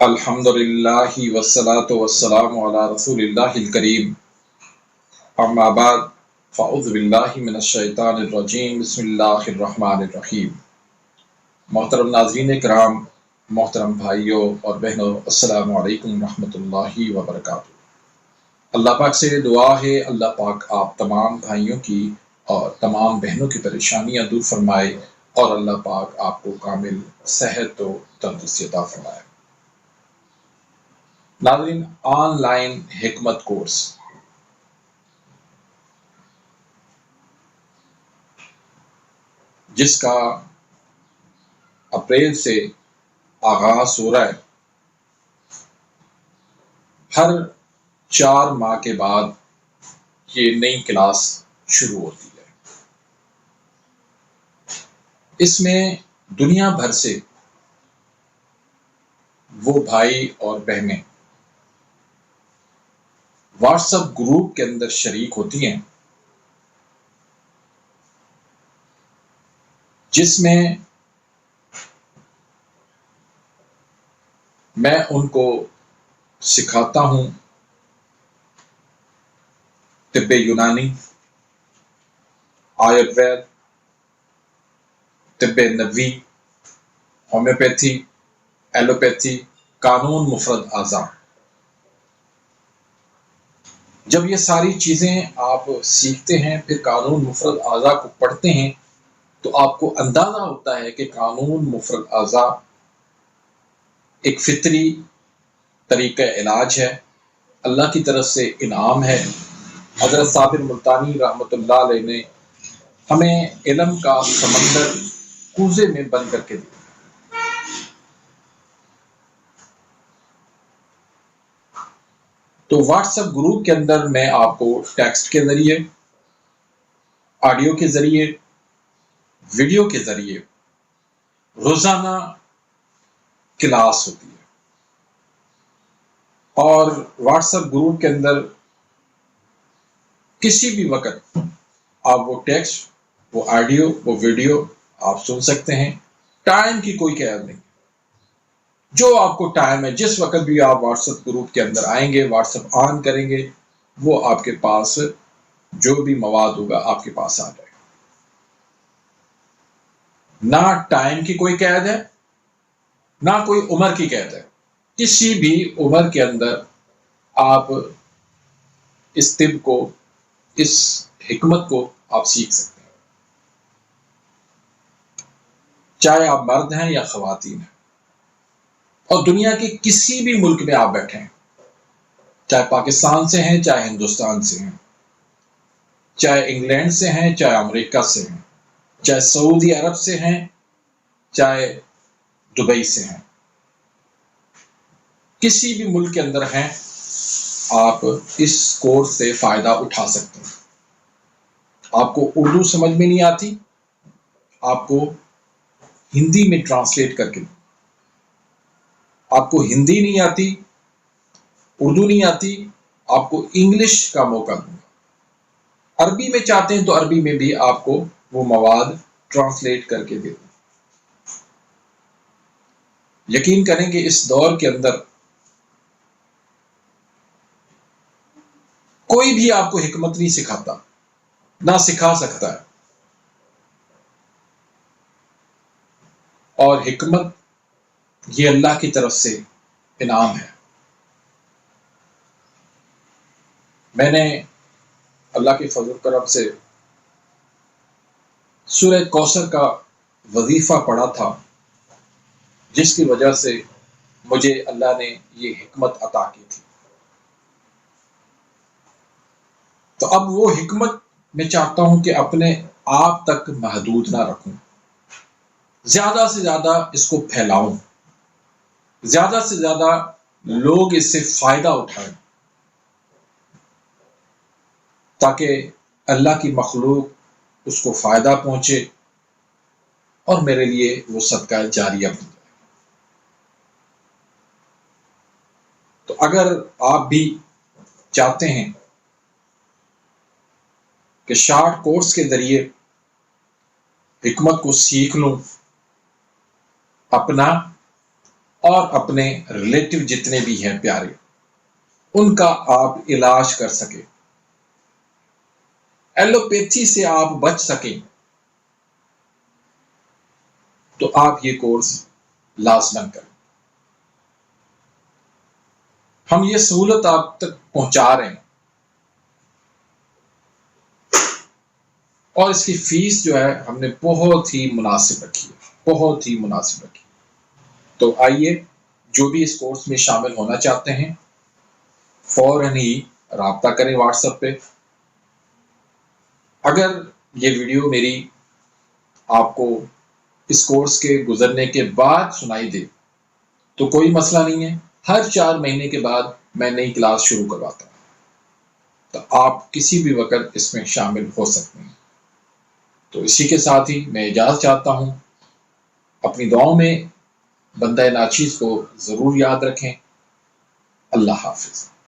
الحمدللہ والصلاة والسلام علی رسول اللہ الکریم، اما بعد فاعوذ باللہ من الشیطان الرجیم، بسم اللہ الرحمن الرحیم۔ محترم ناظرین کرام، محترم بھائیوں اور بہنوں، السلام علیکم ورحمۃ اللہ وبرکاتہ۔ اللہ پاک سے دعا ہے اللہ پاک آپ تمام بھائیوں کی اور تمام بہنوں کی پریشانیاں دور فرمائے اور اللہ پاک آپ کو کامل صحت و تندرستی عطا فرمائے۔ ناظرین، آن لائن حکمت کورس، جس کا اپریل سے آغاز ہو رہا ہے، ہر 4 ماہ کے بعد یہ نئی کلاس شروع ہوتی ہے۔ اس میں دنیا بھر سے وہ بھائی اور بہنیں واٹس ایپ گروپ کے اندر شریک ہوتی ہیں، جس میں میں ان کو سکھاتا ہوں طب یونانی، آیوروید، طب نبوی، ہومیوپیتھی، ایلوپیتھی، قانون مفرد اعضاء۔ جب یہ ساری چیزیں آپ سیکھتے ہیں، پھر قانون مفرد اعضاء کو پڑھتے ہیں، تو آپ کو اندازہ ہوتا ہے کہ قانون مفرد اعضاء ایک فطری طریقہ علاج ہے، اللہ کی طرف سے انعام ہے۔ حضرت صابر ملتانی رحمۃ اللہ علیہ نے ہمیں علم کا سمندر کوزے میں بند کر کے دیا۔ تو واٹس ایپ گروپ کے اندر میں آپ کو ٹیکسٹ کے ذریعے، آڈیو کے ذریعے، ویڈیو کے ذریعے روزانہ کلاس ہوتی ہے، اور واٹس ایپ گروپ کے اندر کسی بھی وقت آپ وہ ٹیکسٹ، وہ آڈیو، وہ ویڈیو آپ سن سکتے ہیں۔ ٹائم کی کوئی قید نہیں، جو آپ کو ٹائم ہے، جس وقت بھی آپ واٹس ایپ گروپ کے اندر آئیں گے، واٹس ایپ آن کریں گے، وہ آپ کے پاس جو بھی مواد ہوگا آپ کے پاس آ جائے گا۔ نہ ٹائم کی کوئی قید ہے، نہ کوئی عمر کی قید ہے۔ کسی بھی عمر کے اندر آپ اس طب کو، اس حکمت کو آپ سیکھ سکتے ہیں، چاہے آپ مرد ہیں یا خواتین ہیں، اور دنیا کے کسی بھی ملک میں آپ بیٹھے ہیں، چاہے پاکستان سے ہیں، چاہے ہندوستان سے ہیں، چاہے انگلینڈ سے ہیں، چاہے امریکہ سے ہیں، چاہے سعودی عرب سے ہیں، چاہے دبئی سے ہیں، کسی بھی ملک کے اندر ہیں، آپ اس کورس سے فائدہ اٹھا سکتے ہیں۔ آپ کو اردو سمجھ میں نہیں آتی، آپ کو ہندی میں ٹرانسلیٹ کر کے، آپ کو ہندی نہیں آتی، اردو نہیں آتی، آپ کو انگلش کا موقع دوں گا۔ عربی میں چاہتے ہیں تو عربی میں بھی آپ کو وہ مواد ٹرانسلیٹ کر کے دے دوں۔ یقین کریں کہ اس دور کے اندر کوئی بھی آپ کو حکمت نہیں سکھاتا، نہ سکھا سکتا ہے، اور حکمت یہ اللہ کی طرف سے انعام ہے۔ میں نے اللہ کے فضل و کرم سے سورہ کوثر کا وظیفہ پڑھا تھا، جس کی وجہ سے مجھے اللہ نے یہ حکمت عطا کی تھی۔ تو اب وہ حکمت میں چاہتا ہوں کہ اپنے آپ تک محدود نہ رکھوں، زیادہ سے زیادہ اس کو پھیلاؤں، زیادہ سے زیادہ لوگ اس سے فائدہ اٹھائیں، تاکہ اللہ کی مخلوق اس کو فائدہ پہنچے اور میرے لیے وہ صدقہ جاریہ بن جائے۔ تو اگر آپ بھی چاہتے ہیں کہ شارٹ کورس کے ذریعے حکمت کو سیکھ لوں، اپنا اور اپنے ریلیٹو جتنے بھی ہیں پیارے ان کا آپ علاج کر سکیں، ایلوپیتھی سے آپ بچ سکیں، تو آپ یہ کورس لازمن کریں۔ ہم یہ سہولت آپ تک پہنچا رہے ہیں، اور اس کی فیس جو ہے ہم نے بہت ہی مناسب رکھی ہے، بہت ہی مناسب رکھی۔ تو آئیے جو بھی اس کورس میں شامل ہونا چاہتے ہیں فوراً ہی رابطہ کریں واٹس ایپ پہ۔ اگر یہ ویڈیو میری آپ کو اس کورس کے گزرنے کے بعد سنائی دے تو کوئی مسئلہ نہیں ہے، ہر 4 مہینے کے بعد میں نئی کلاس شروع کرواتا ہوں، تو آپ کسی بھی وقت اس میں شامل ہو سکتے ہیں۔ تو اسی کے ساتھ ہی میں اجازت چاہتا ہوں، اپنی دعاؤں میں بندہ ناچیز کو ضرور یاد رکھیں۔ اللہ حافظ۔